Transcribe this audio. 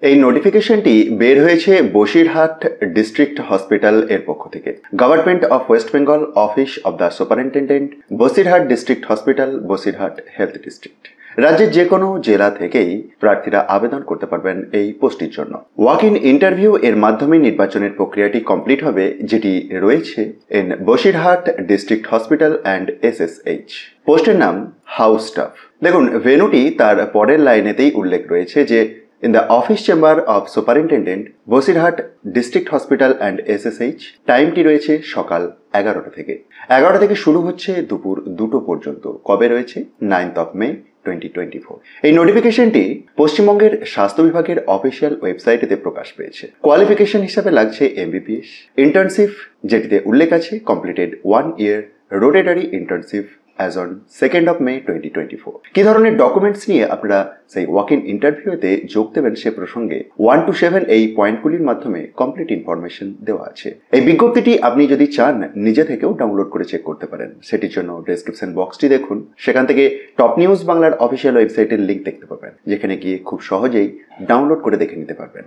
এই নোটিফিকেশনটি বের হয়েছে বসিরহাট ডিস্ট্রিক্ট হসপিটাল এর পক্ষ থেকে। Government of West Bengal, office of the superintendent, Basirhat district hospital, Basirhat health district. রাজ্যের যে কোনো জেলা থেকেই প্রার্থীরা আবেদন করতে পারবেন এই পোস্টটির জন্য। ওয়াক ইন ইন্টারভিউ এর মাধ্যমে নির্বাচনের প্রক্রিয়াটি কমপ্লিট হবে, যেটি রয়েছে in Basirhat district hospital and SSH। পোস্টের নাম হাউস স্টাফ। দেখুন, ভেন্যুটি তার পরের লাইনেতেই উল্লেখ রয়েছে যে in the office chamber of superintendent, Basirhat district hospital and SSH। টাইমটি রয়েছে সকাল 11টা থেকে। 11টা থেকে শুরু হচ্ছে দুপুর 2টো পর্যন্ত। কবে রয়েছে? 9th of May 2024। এই নোটিফিকেশনটি পশ্চিমবঙ্গের স্বাস্থ্য বিভাগের অফিসিয়াল ওয়েবসাইটেতে প্রকাশ পেয়েছে। কোয়ালিফিকেশন হিসাবে লাগছে MBBS। ইন্টার্নশিপ, যেটিতে উল্লেখ আছে completed 1 year rotatory internship as on 2nd of May 2024। কি ধরনের ডকুমেন্টস নিয়ে আপনারা সেই ওয়াক ইন ইন্টারভিউতে যোগ দেবেন সে প্রসঙ্গে 1 to 7 এই পয়েন্টগুলির মাধ্যমে কমপ্লিট ইনফরমেশন দেওয়া আছে। এই বিজ্ঞপ্তিটি আপনি যদি চান নিজে থেকেও ডাউনলোড করে চেক করতে পারেন। সেটির জন্য ডেসক্রিপশন বক্সটি দেখুন, সেখান থেকে টপ নিউজ বাংলার অফিসিয়াল ওয়েবসাইটের লিঙ্ক দেখতে পাবেন, যেখানে গিয়ে খুব সহজেই ডাউনলোড করে দেখে নিতে পারবেন।